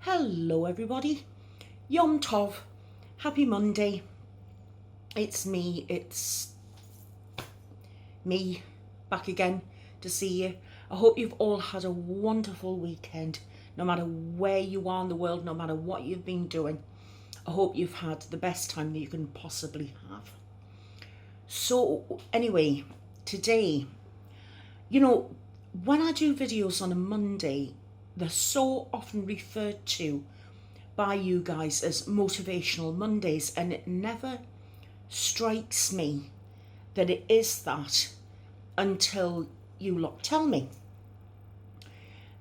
Hello everybody, Yom Tov, happy Monday. It's me back again to see you. I hope you've all had a wonderful weekend, no matter where you are in the world, no matter what you've been doing. I hope you've had the best time that you can possibly have. So anyway, today, when I do videos on a Monday, they're so often referred to by you guys as motivational Mondays, and it never strikes me that it is that until you lot tell me.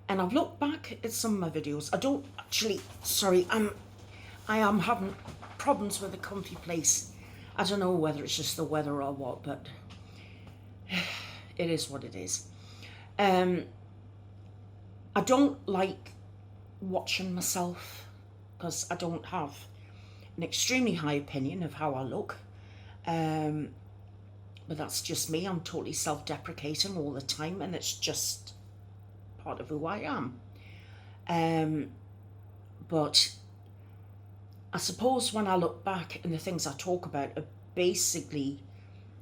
And I've looked back at some of my videos. I am having problems with the comfy place. I don't know whether it's just the weather or what, but it is what it is. I don't like watching myself because I don't have an extremely high opinion of how I look. But that's just me. I'm totally self-deprecating all the time, and it's just part of who I am. But I suppose when I look back, and the things I talk about are basically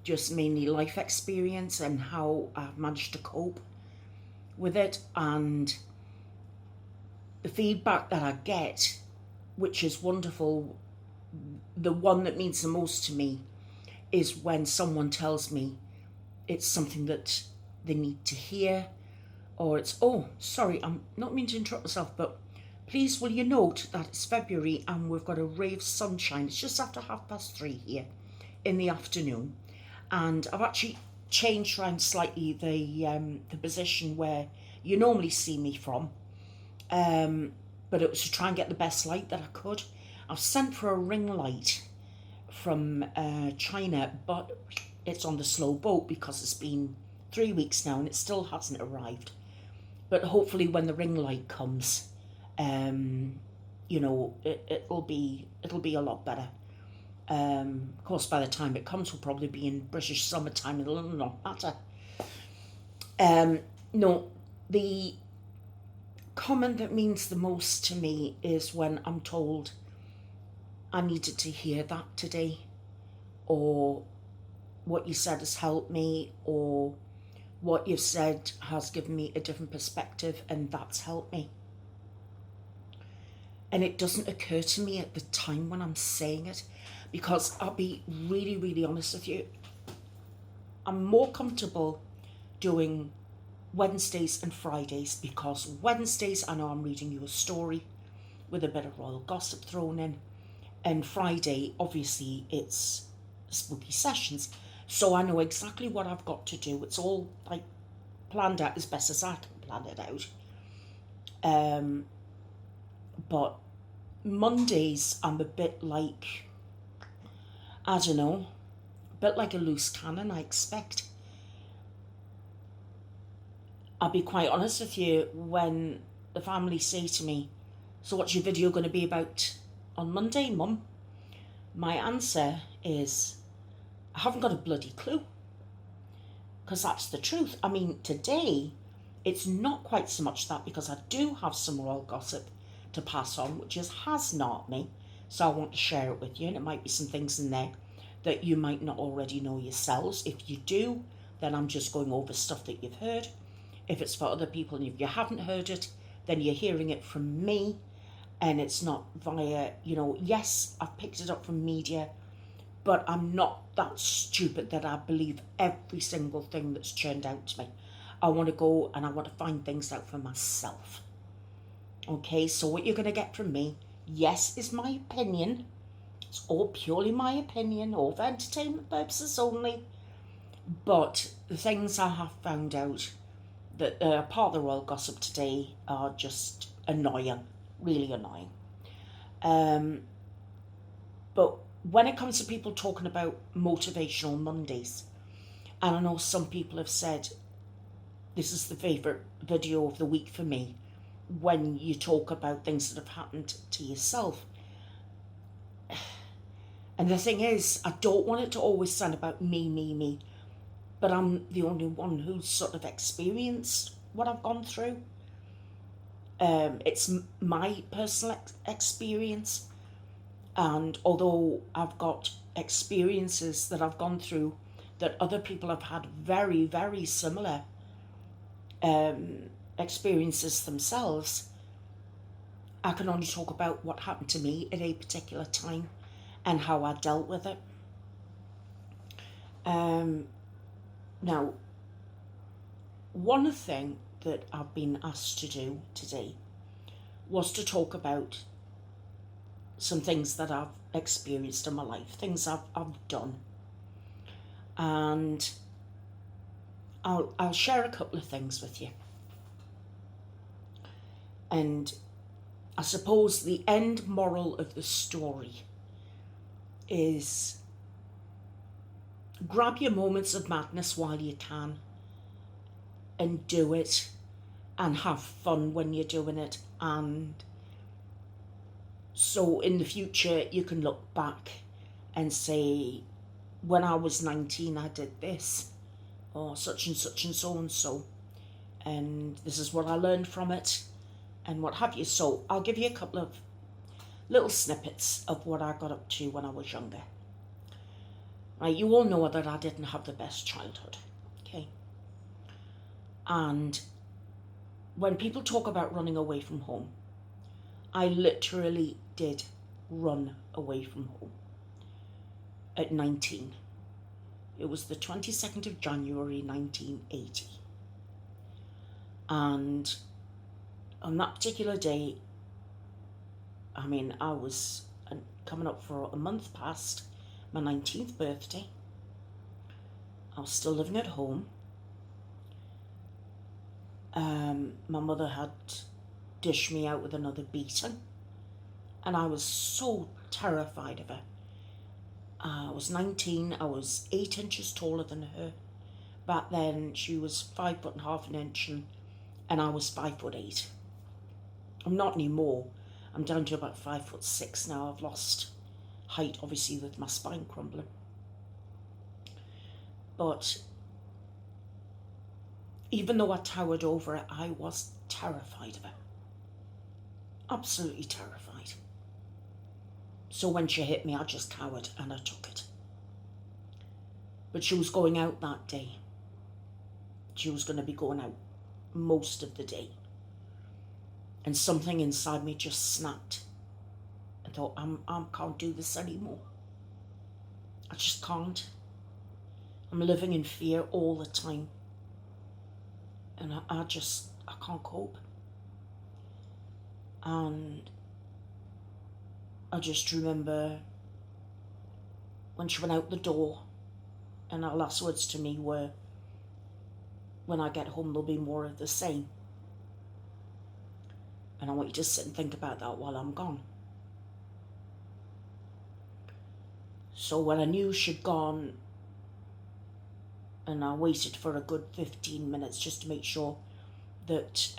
just mainly life experience and how I've managed to cope with it, and the feedback that I get, which is wonderful. The one that means the most to me is when someone tells me it's something that they need to hear, or it's, oh, sorry, I'm not meaning to interrupt myself, but please will you note that it's February and we've got a ray of sunshine. It's just after 3:30 here in the afternoon, and I've actually changed around slightly the position where you normally see me from, but it was to try and get the best light that I could. I've sent for a ring light from China, but it's on the slow boat because it's been 3 weeks now and it still hasn't arrived. But hopefully when the ring light comes, it'll be a lot better. Of course, by the time it comes, we'll probably be in British summertime. It'll not matter. No, the comment that means the most to me is when I'm told I needed to hear that today, or what you said has helped me, or what you've said has given me a different perspective and that's helped me. And it doesn't occur to me at the time when I'm saying it, because I'll be really, really honest with you. I'm more comfortable doing Wednesdays and Fridays, because Wednesdays I know I'm reading you a story with a bit of royal gossip thrown in, and Friday obviously it's spooky sessions, so I know exactly what I've got to do. It's all like planned out as best as I can plan it out. But Mondays I'm a bit like, I don't know, a bit like a loose cannon, I expect. I'll be quite honest with you, when the family say to me, so what's your video going to be about on Monday, Mum? My answer is, I haven't got a bloody clue. Because that's the truth. I mean, today, it's not quite so much that, because I do have some royal gossip to pass on, which has not me. So I want to share it with you, and it might be some things in there that you might not already know yourselves. If you do, then I'm just going over stuff that you've heard. If it's for other people and if you haven't heard it, then you're hearing it from me, and it's not via, yes, I've picked it up from media, but I'm not that stupid that I believe every single thing that's churned out to me. I want to go and I want to find things out for myself. Okay, so what you're going to get from me, yes, is my opinion. It's all purely my opinion, all for entertainment purposes only. But the things I have found out that are part of the royal gossip today are just annoying, really annoying. But when it comes to people talking about motivational Mondays, and I know some people have said this is the favourite video of the week for me, when you talk about things that have happened to yourself. And the thing is, I don't want it to always sound about me, but I'm the only one who's sort of experienced what I've gone through. It's my personal experience, and although I've got experiences that I've gone through that other people have had very, very similar experiences themselves, I can only talk about what happened to me at a particular time and how I dealt with it. Now, one thing that I've been asked to do today was to talk about some things that I've experienced in my life, things I've done. And I'll share a couple of things with you. And I suppose the end moral of the story is grab your moments of madness while you can and do it, and have fun when you're doing it. And so in the future you can look back and say, when I was 19 I did this, or such and such and so and so, and this is what I learned from it, and what have you. So I'll give you a couple of little snippets of what I got up to when I was younger. Right, you all know that I didn't have the best childhood, okay? And when people talk about running away from home, I literally did run away from home at 19. It was the 22nd of January 1980. And on that particular day, I mean, I was coming up for a month past my 19th birthday. I was still living at home. My mother had dished me out with another beating, and I was so terrified of her. I was 19, I was 8 inches taller than her. Back then, she was 5'½ an inch, and I was 5'8". I'm not anymore. I'm down to about 5'6" now. I've lost height, obviously, with my spine crumbling. But even though I towered over her, I was terrified of her. Absolutely terrified. So when she hit me, I just cowered and I took it. But she was going out that day. She was going to be going out most of the day. And something inside me just snapped. I thought, I can't do this anymore. I just can't. I'm living in fear all the time. And I can't cope. And I just remember when she went out the door, and her last words to me were, when I get home there'll be more of the same. And I want you to sit and think about that while I'm gone. So when I knew she'd gone, and I waited for a good 15 minutes just to make sure that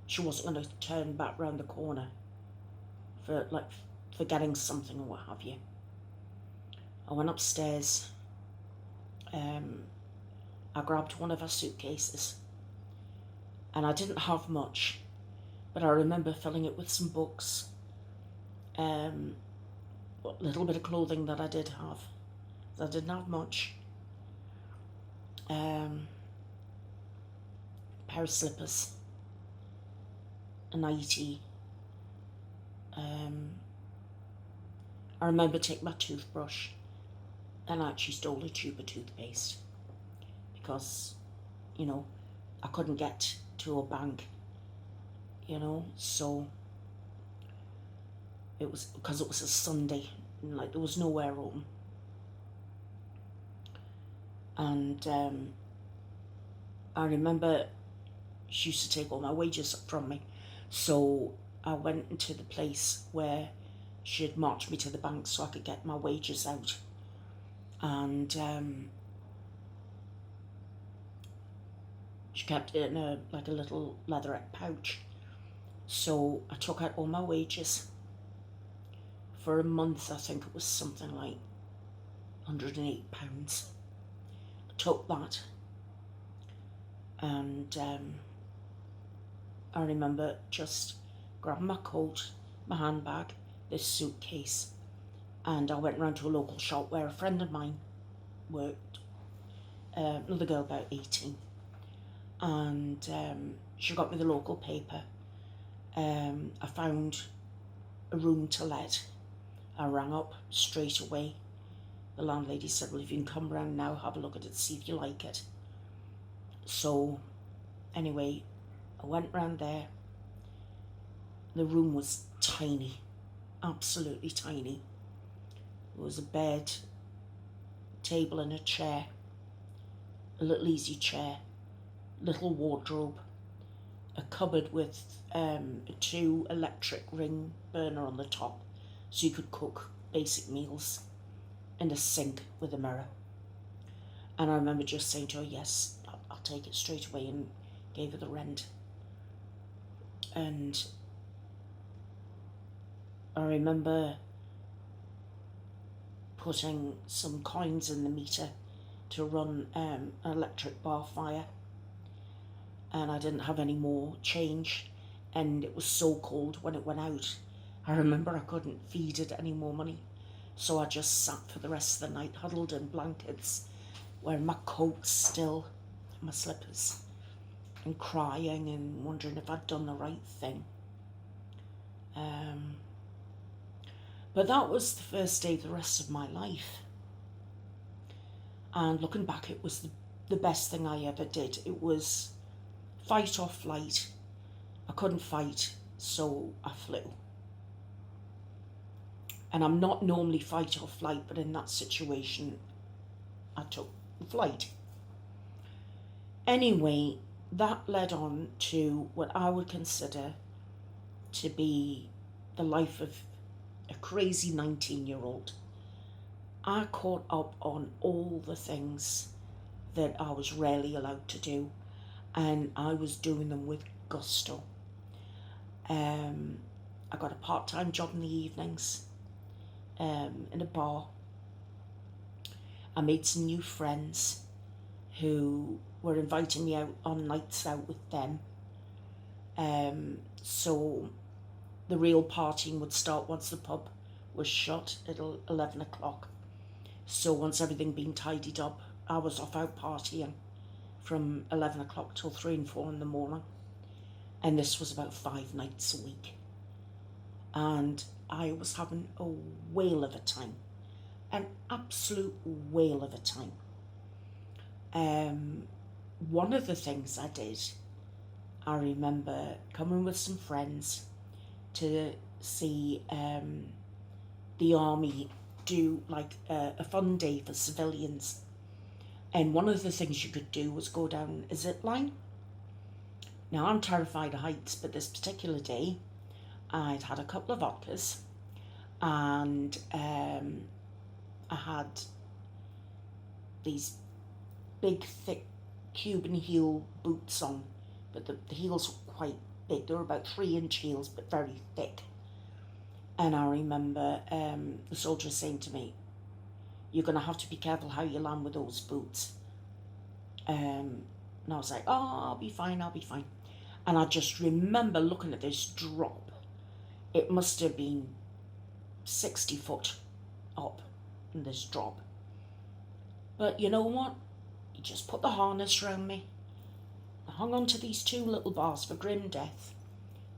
she wasn't going to turn back round the corner for forgetting something or what have you. I went upstairs. I grabbed one of her suitcases, and I didn't have much, but I remember filling it with some books, a little bit of clothing that I did have. I didn't have much. Pair of slippers, a nightie. I remember taking my toothbrush, and I actually stole a tube of toothpaste because, you know, I couldn't get to a bank, you know, so it was because it was a Sunday and there was nowhere open. And I remember she used to take all my wages from me, so I went into the place where she had marched me to the bank so I could get my wages out. And she kept it in a little leatherette pouch. So I took out all my wages. For a month, I think it was something like £108. I took that, and I remember just grabbing my coat, my handbag, this suitcase, and I went round to a local shop where a friend of mine worked, another girl about 18, and she got me the local paper. I found a room to let. I rang up straight away. The landlady said, well, if you can come round now, have a look at it, see if you like it. So anyway, I went round there. The room was tiny, absolutely tiny. There was a bed, table and a chair, a little easy chair, little wardrobe, a cupboard with a 2 electric ring burner on the top so you could cook basic meals, and a sink with a mirror. And I remember just saying to her, yes, I'll take it straight away, and gave her the rent. And I remember putting some coins in the meter to run an electric bar fire, and I didn't have any more change, and it was so cold when it went out. I remember I couldn't feed it any more money, so I just sat for the rest of the night huddled in blankets, wearing my coat still, my slippers, and crying and wondering if I'd done the right thing. But that was the first day of the rest of my life. And looking back, it was the best thing I ever did. It was fight or flight. I couldn't fight, so I flew. And I'm not normally fight or flight, but in that situation, I took flight. Anyway, that led on to what I would consider to be the life of a crazy 19-year-old. I caught up on all the things that I was rarely allowed to do, and I was doing them with gusto. I got a part-time job in the evenings, in a bar. I made some new friends who were inviting me out on nights out with them. So the real partying would start once the pub was shut at 11 o'clock. So once everything been tidied up, I was off out partying from 11 o'clock till 3 and 4 in the morning. And this was about 5 nights a week. And I was having a whale of a time. An absolute whale of a time. One of the things I did, I remember coming with some friends to see the army do like a fun day for civilians. And one of the things you could do was go down a zip line. Now, I'm terrified of heights, but this particular day, I'd had a couple of vodkas, and I had these big, thick Cuban heel boots on, but the heels were quite big. They were about 3-inch heels, but very thick. And I remember the soldier saying to me, you're going to have to be careful how you land with those boots. And I was like, oh, I'll be fine. And I just remember looking at this drop. It must have been 60 foot up in this drop. But you know what? He just put the harness around me. I hung on to these 2 little bars for grim death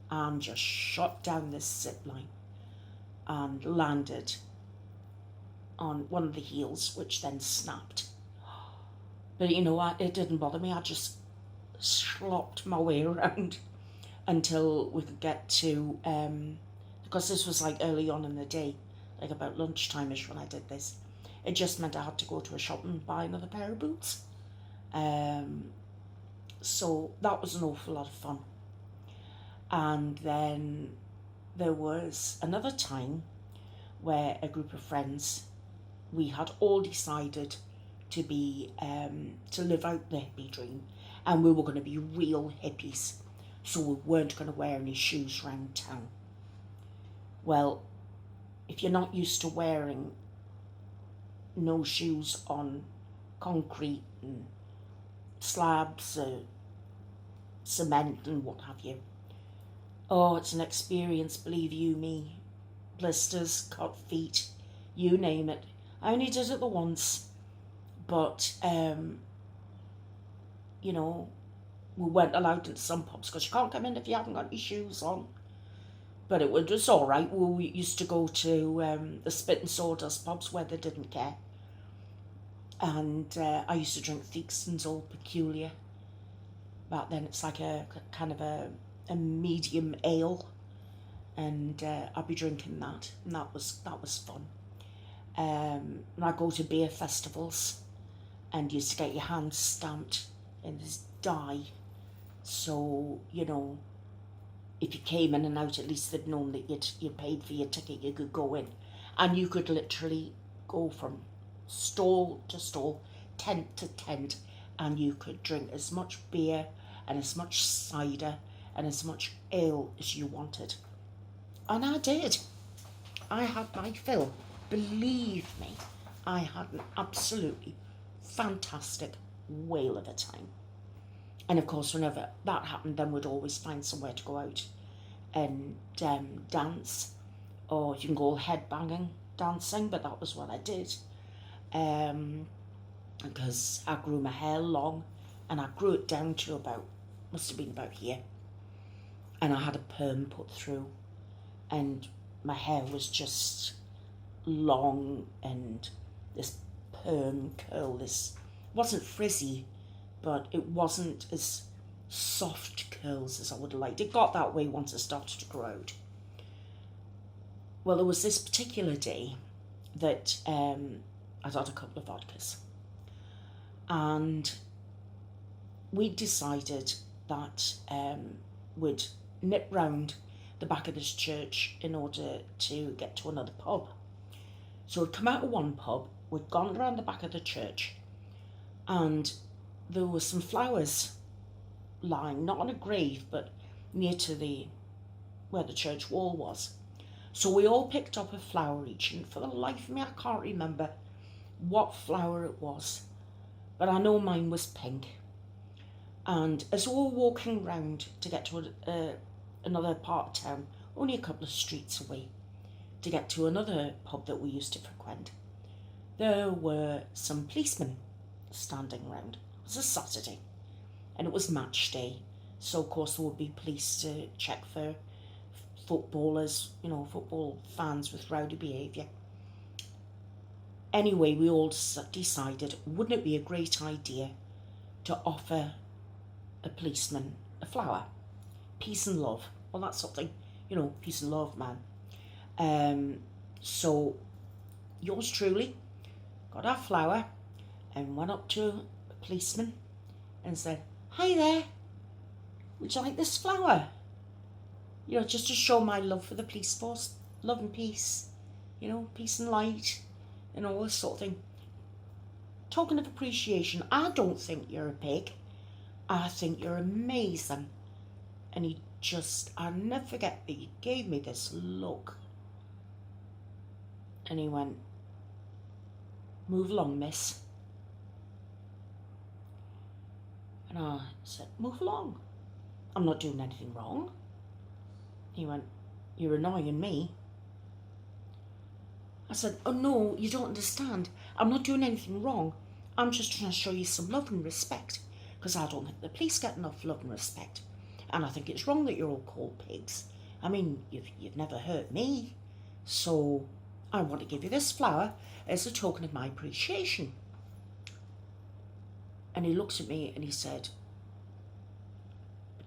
and just shot down this zip line and landed on one of the heels, which then snapped. But you know what? It didn't bother me. I just slopped my way around until we could get to, because this was like early on in the day, like about lunchtime-ish when I did this. It just meant I had to go to a shop and buy another pair of boots. So that was an awful lot of fun. And then there was another time where a group of friends, we had all decided to be to live out the hippie dream, and we were going to be real hippies, so we weren't going to wear any shoes around town. Well, if you're not used to wearing no shoes on concrete and slabs, cement and what have you, Oh, it's an experience, believe you me. Blisters, cut feet, you name it. I only did it the once, but, you know, we weren't allowed into some pubs because you can't come in if you haven't got your shoes on. But it was just all right. We used to go to the Spit and Sawdust pubs where they didn't care. And I used to drink Theakson's Old Peculiar. Back then it's like a kind of a medium ale. And I'd be drinking that. And that was fun. And I'd go to beer festivals and used to get your hands stamped in this dye. So, you know, if you came in and out, at least they'd known that you'd paid for your ticket, you could go in. And you could literally go from stall to stall, tent to tent, and you could drink as much beer and as much cider and as much ale as you wanted. And I did. I had my fill. Believe me, I had an absolutely fantastic whale of a time. And of course, whenever that happened, then we'd always find somewhere to go out and dance. Or you can go headbanging, dancing, but that was what I did. Because I grew my hair long and I grew it down to must have been about here. And I had a perm put through and my hair was just long and this perm curl, this wasn't frizzy, but it wasn't as soft curls as I would have liked. It got that way once I started to grow out. Well, there was this particular day that I'd had a couple of vodkas and we decided that we'd nip round the back of this church in order to get to another pub. So we'd come out of one pub, we'd gone around the back of the church and there were some flowers lying, not on a grave, but near to where the church wall was. So we all picked up a flower each, and for the life of me, I can't remember what flower it was, but I know mine was pink. And as we were walking round to get to another part of town, only a couple of streets away, to get to another pub that we used to frequent, there were some policemen standing round. It was a Saturday and it was match day, so of course there would be police to check for footballers, you know, football fans with rowdy behaviour. Anyway, we all decided, wouldn't it be a great idea to offer a policeman a flower? Peace and love. Well, that's something, you know, peace and love, man. So yours truly got our flower and went up to a policeman and said, "Hi there, would you like this flower?" You know, just to show my love for the police force, love and peace, you know, peace and light and all this sort of thing. Token of appreciation. I don't think you're a pig. I think you're amazing. And I'll never forget that he gave me this look. And he went, "Move along, miss." And I said, "Move along. I'm not doing anything wrong." He went, "You're annoying me." I said, "Oh no, you don't understand. I'm not doing anything wrong. I'm just trying to show you some love and respect, because I don't think the police get enough love and respect. And I think it's wrong that you're all called pigs. I mean, you've never hurt me. So I want to give you this flower as a token of my appreciation." And he looked at me and he said,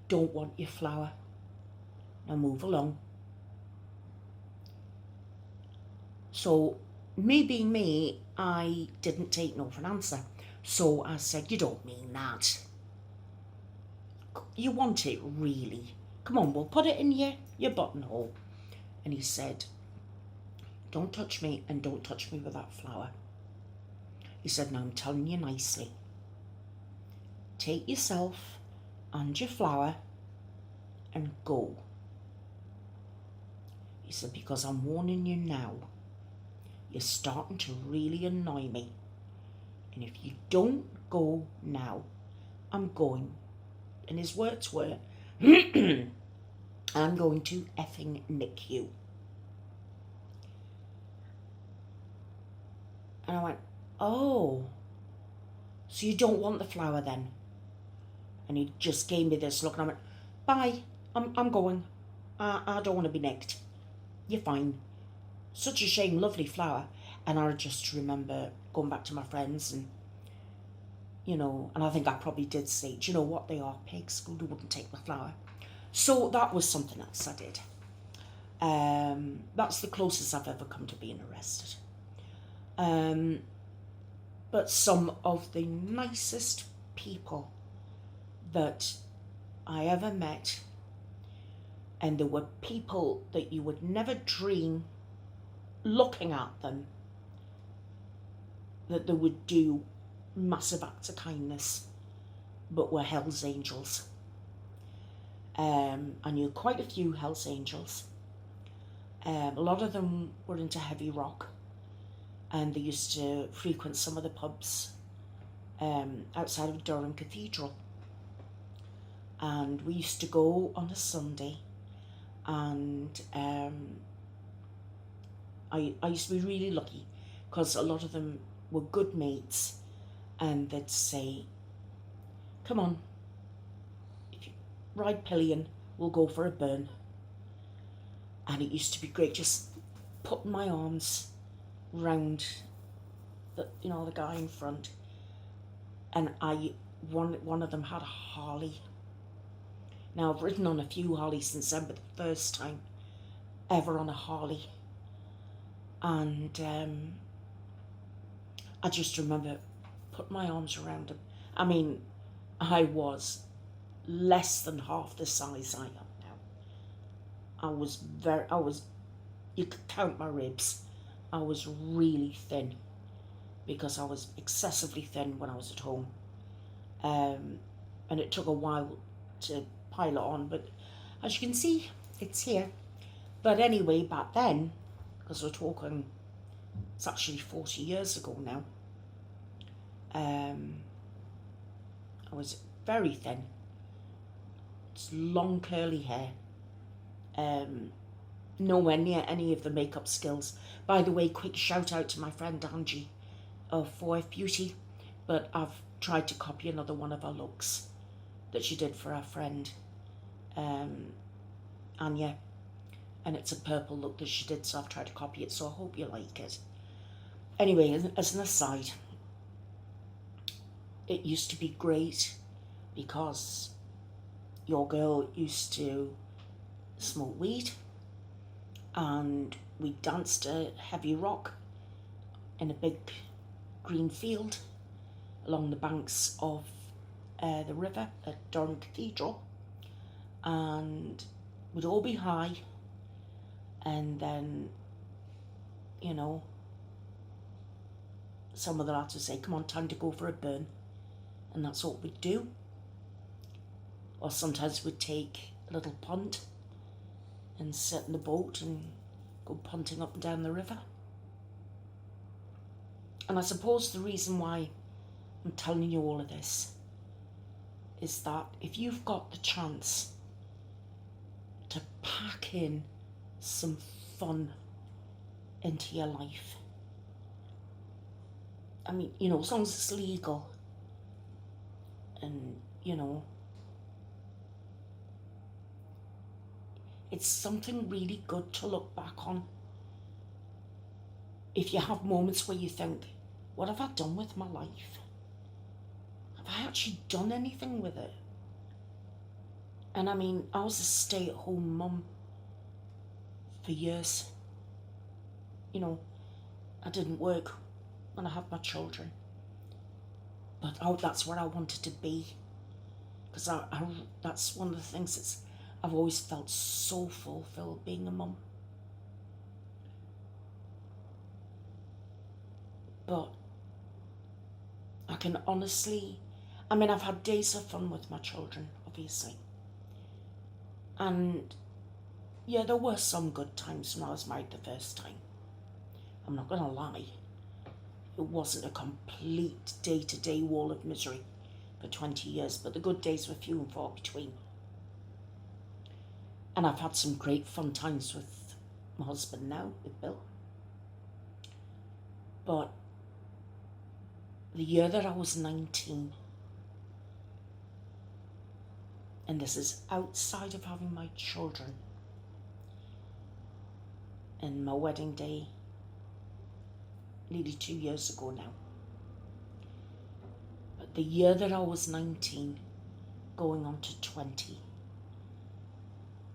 "Don't want your flower. Now move along." So me being me, I didn't take no for an answer. So I said, "You don't mean that. You want it really? Come on, we'll put it in your buttonhole." And he said, "Don't touch me, and don't touch me with that flower." He said, "Now I'm telling you nicely. Take yourself and your flower and go." He said, "Because I'm warning you now. You're starting to really annoy me. And if you don't go now, I'm going." And his words were, "I'm I'm going to effing nick you. And I went, oh, so you don't want the flower then? And he just gave me this look, and I went, bye, I'm going. I don't want to be nicked. You're fine. Such a shame, lovely flower. And I just remember going back to my friends and, and I think I probably did say, do you know what, they are pigs, who wouldn't take the flower. So that was something else I did. That's the closest I've ever come to being arrested. But some of the nicest people that I ever met, and there were people that you would never dream, looking at them, that they would do massive acts of kindness, but were Hell's Angels. I knew quite a few Hell's Angels. A lot of them were into heavy rock, and they used to frequent some of the pubs outside of Durham Cathedral. And we used to go on a Sunday, and I used to be really lucky because a lot of them were good mates, and they'd say, come on, if you ride pillion, we'll go for a burn. And it used to be great, just putting my arms round the guy in front. And one of them had a Harley. Now, I've ridden on a few Harleys since then, but the first time ever on a Harley. And I just remember putting my arms around him. I mean, I was less than half the size I am now. You could count my ribs. I was really thin because I was excessively thin when I was at home. And it took a while to pile it on, but as you can see, it's here. But anyway, back then, because we're talking, it's actually 40 years ago now, I was very thin. It's long curly hair. Nowhere near any of the makeup skills. By the way, quick shout out to my friend Angie of 4F Beauty, but I've tried to copy another one of her looks that she did for her friend Anya, and it's a purple look that she did, so I've tried to copy it, so I hope you like it. Anyway, as an aside, it used to be great because your girl used to smoke weed, and we danced a heavy rock in a big green field along the banks of the river at Durham Cathedral, and we'd all be high, and then some of the lads would say, come on, time to go for a burn, and that's what we'd do. Or sometimes we'd take a little punt and sit in the boat and go punting up and down the river. And I suppose the reason why I'm telling you all of this is that if you've got the chance to pack in some fun into your life, I mean, as long as it's legal, and, it's something really good to look back on. If you have moments where you think, what have I done with my life? Have I actually done anything with it? And I mean, I was a stay-at-home mum for years. I didn't work when I had my children. But that's where I wanted to be. Because that's one of the things I've always felt so fulfilled being a mum. But I can honestly, I've had days of fun with my children, obviously. And yeah, there were some good times when I was married the first time. I'm not going to lie. It wasn't a complete day-to-day wall of misery for 20 years, but the good days were few and far between. And I've had some great fun times with my husband now, with Bill. But the year that I was 19, and this is outside of having my children, and my wedding day, nearly 2 years ago now. But the year that I was 19, going on to 20,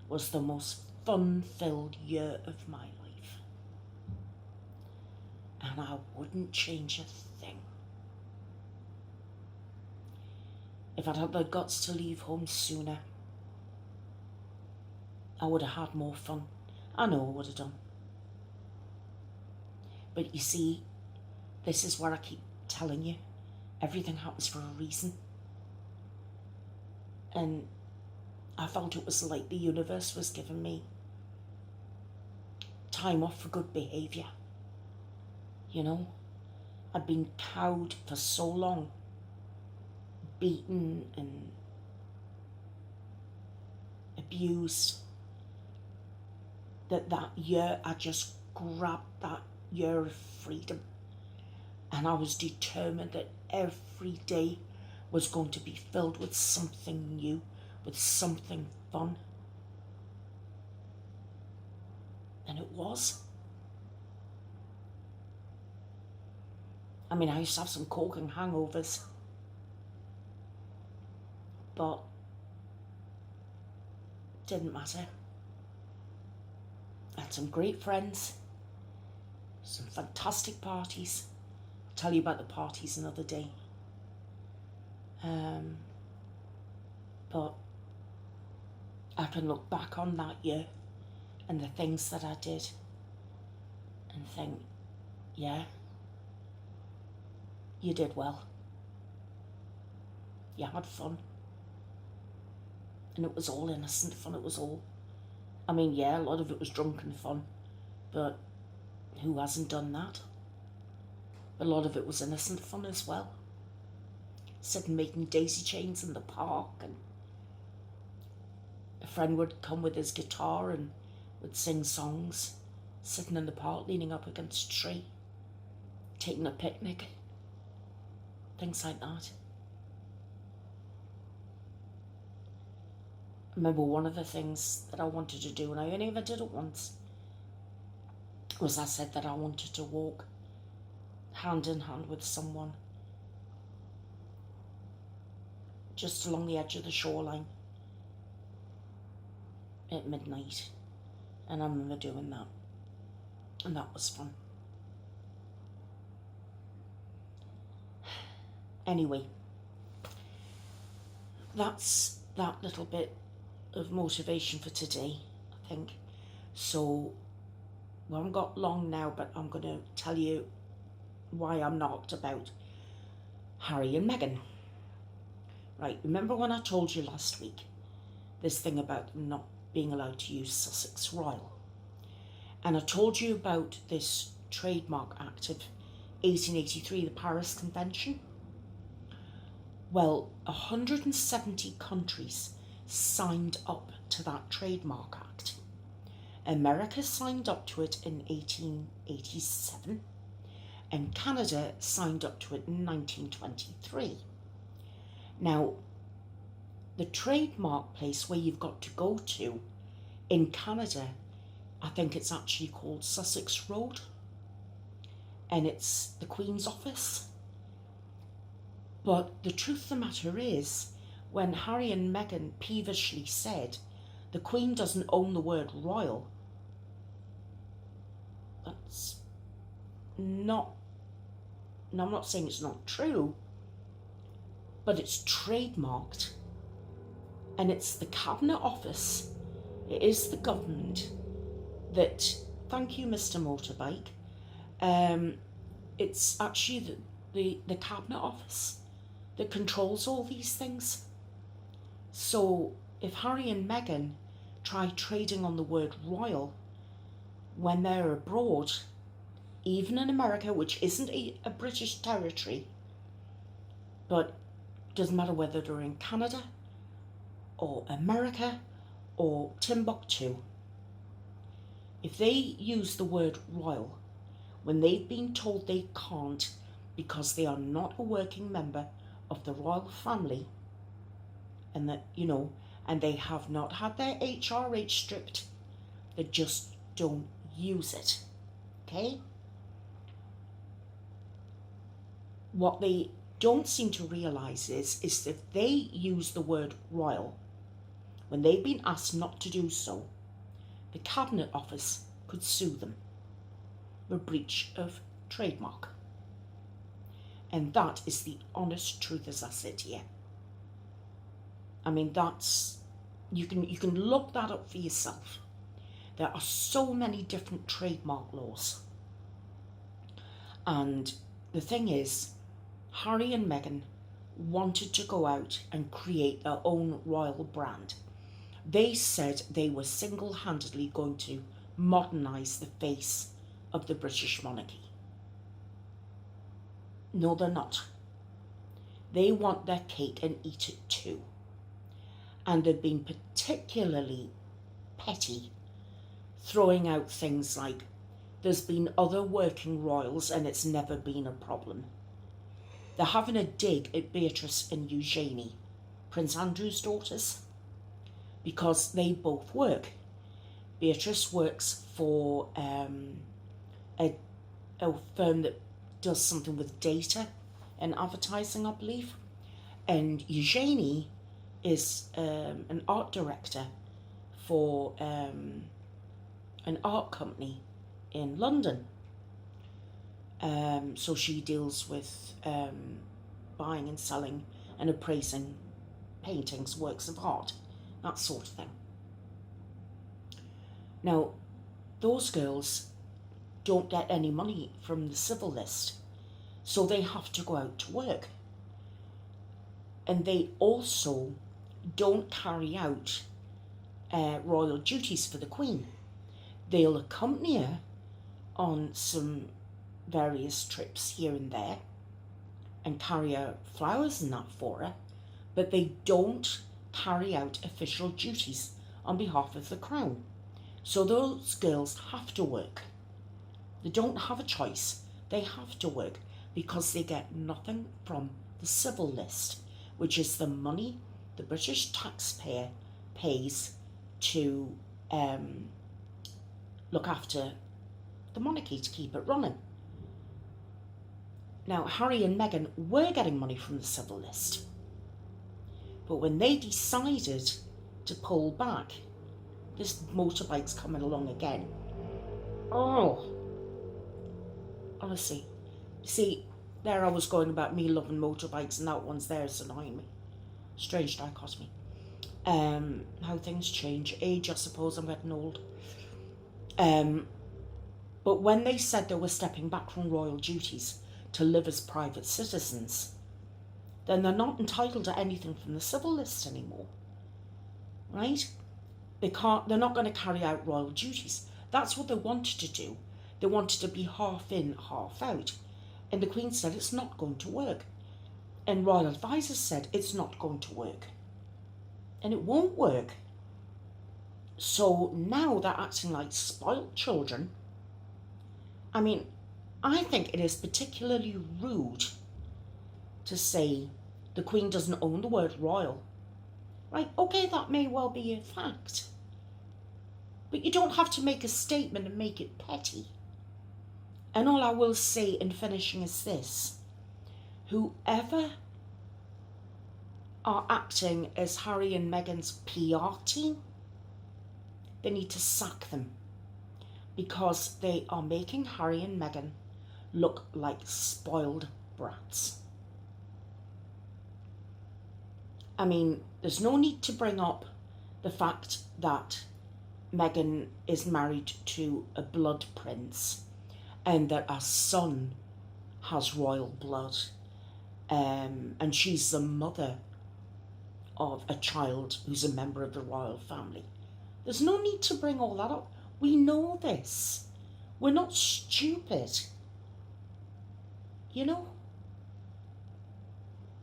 was the most fun-filled year of my life. And I wouldn't change a thing. If I'd had the guts to leave home sooner, I would have had more fun. I know I would have done. But you see, this is where I keep telling you, everything happens for a reason. And I felt it was like the universe was giving me time off for good behaviour. You know, I'd been cowed for so long, beaten and abused, that year I just grabbed that year of freedom, and I was determined that every day was going to be filled with something new, with something fun. And it was. I mean, I used to have some coke and hangovers, but it didn't matter. I had some great friends, some fantastic parties. I'll tell you about the parties another day. But I can look back on that year and the things that I did and think, yeah, you did well. You had fun. And it was all innocent fun. It was all, I mean, yeah, a lot of it was drunken fun, but who hasn't done that? A lot of it was innocent fun as well. Sitting making daisy chains in the park, and a friend would come with his guitar and would sing songs, sitting in the park, leaning up against a tree, taking a picnic, things like that. I remember one of the things that I wanted to do, and I only ever did it once, was I said that I wanted to walk hand in hand with someone just along the edge of the shoreline at midnight. And I remember doing that, and that was fun. Anyway, that's that little bit of motivation for today, I think. So we haven't got long now, but I'm going to tell you why I'm knocked about Harry and Meghan. Right, remember when I told you last week this thing about them not being allowed to use Sussex Royal? And I told you about this Trademark Act of 1883, the Paris Convention. Well, 170 countries signed up to that Trademark Act. America signed up to it in 1887, and Canada signed up to it in 1923. Now, the trademark place where you've got to go to in Canada, I think it's actually called Sussex Road, and it's the Queen's office. But the truth of the matter is, when Harry and Meghan peevishly said the Queen doesn't own the word royal, that's not, and I'm not saying it's not true, but it's trademarked, and it's the Cabinet Office, it is the government that, thank you Mr. Motorbike, it's actually the Cabinet Office that controls all these things. So if Harry and Meghan try trading on the word royal when they're abroad, even in America, which isn't a British territory, but doesn't matter whether they're in Canada or America or Timbuktu, if they use the word royal when they've been told they can't because they are not a working member of the royal family, and that, you know, and they have not had their HRH stripped, they just don't use it. Okay? What they don't seem to realise is if they use the word royal when they've been asked not to do so, the Cabinet Office could sue them for breach of trademark. And that is the honest truth as I sit here. I mean, that's, you can look that up for yourself. There are so many different trademark laws. And the thing is, Harry and Meghan wanted to go out and create their own royal brand. They said they were single-handedly going to modernise the face of the British monarchy. No, they're not. They want their cake and eat it too. And they've been particularly petty, throwing out things like, there's been other working royals and it's never been a problem. They're having a dig at Beatrice and Eugenie, Prince Andrew's daughters, because they both work. Beatrice works for a firm that does something with data and advertising, I believe. And Eugenie is an art director for an art company in London. So she deals with buying and selling and appraising paintings, works of art, that sort of thing. Now, those girls don't get any money from the civil list, so they have to go out to work. And they also don't carry out royal duties for the Queen. They'll accompany her on some various trips here and there and carry her flowers and that for her, but they don't carry out official duties on behalf of the Crown. So those girls have to work. They don't have a choice. They have to work because they get nothing from the civil list, which is the money the British taxpayer pays to look after the monarchy, to keep it running. Now, Harry and Meghan were getting money from the civil list, but when they decided to pull back, this motorbike's coming along again. Oh, honestly, see, there I was going about me loving motorbikes, and that one's there, it's annoying me. Strange dichotomy. How things change. Age, I suppose, I'm getting old. But when they said they were stepping back from royal duties to live as private citizens, then they're not entitled to anything from the civil list anymore, right? They're not going to carry out royal duties. That's what they wanted to do. They wanted to be half in, half out. And the Queen said it's not going to work. And royal advisors said it's not going to work. And it won't work. So now they're acting like spoilt children. I mean, I think it is particularly rude to say the Queen doesn't own the word royal. Right, okay, that may well be a fact. But you don't have to make a statement and make it petty. And all I will say in finishing is this. Whoever are acting as Harry and Meghan's PR team, they need to sack them, because they are making Harry and Meghan look like spoiled brats. I mean, there's no need to bring up the fact that Meghan is married to a blood prince and that her son has royal blood, and she's the mother of a child who's a member of the royal family. There's no need to bring all that up. We know this. We're not stupid. You know?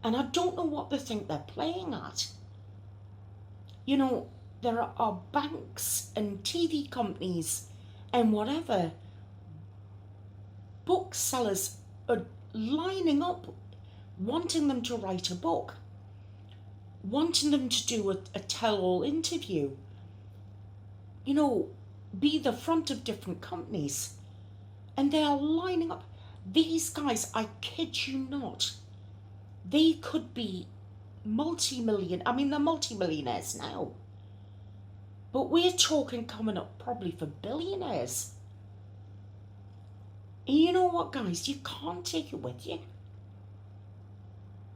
And I don't know what they think they're playing at. You know, there are banks and TV companies and whatever. Booksellers are lining up, wanting them to write a book, wanting them to do a tell-all interview. You know, be the front of different companies. And they are lining up. These guys, I kid you not, they could be they're multi-millionaires now. But we're talking coming up probably for billionaires. And you know what, guys? You can't take it with you.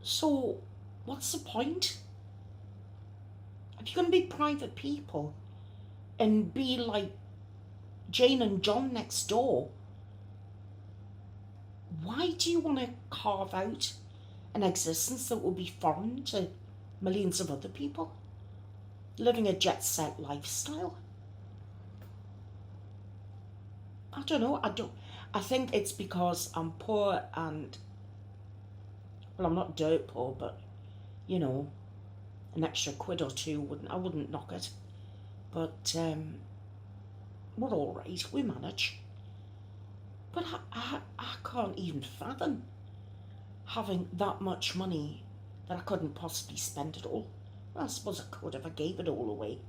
So, what's the point? If you're going to be private people and be like Jane and John next door, why do you want to carve out an existence that will be foreign to millions of other people living a jet-set lifestyle? I don't know. I think it's because I'm poor and, well, I'm not dirt poor, but, you know, an extra quid or two I wouldn't knock it. But we're all right. We manage. But I can't even fathom having that much money that I couldn't possibly spend it all. Well, I suppose I could if I gave it all away.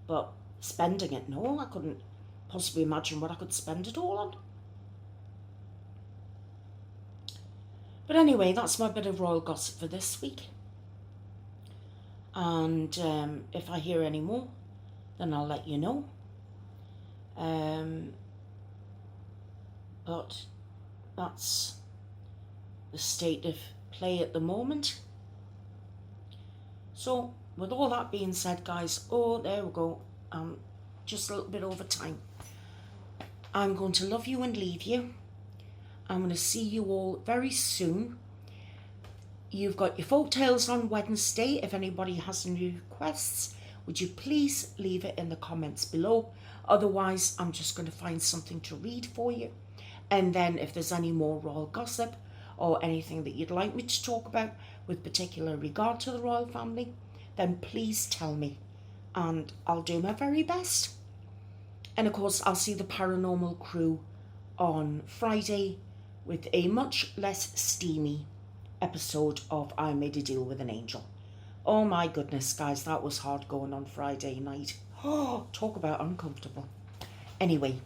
But spending it, no, I couldn't possibly imagine what I could spend it all on. But anyway, that's my bit of royal gossip for this week. And if I hear any more, then I'll let you know. But that's the state of play at the moment. So, with all that being said, guys, there we go. Just a little bit over time. I'm going to love you and leave you. I'm going to see you all very soon. You've got your folk tales on Wednesday. If anybody has any requests, would you please leave it in the comments below? Otherwise, I'm just going to find something to read for you. And then if there's any more royal gossip or anything that you'd like me to talk about with particular regard to the royal family, then please tell me and I'll do my very best. And of course, I'll see the paranormal crew on Friday with a much less steamy episode of I Made a Deal with an Angel. Oh my goodness, guys, that was hard going on Friday night. Oh, talk about uncomfortable. Anyway,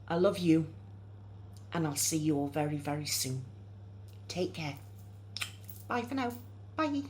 I love you, and I'll see you all very, very soon. Take care. Bye for now. Bye.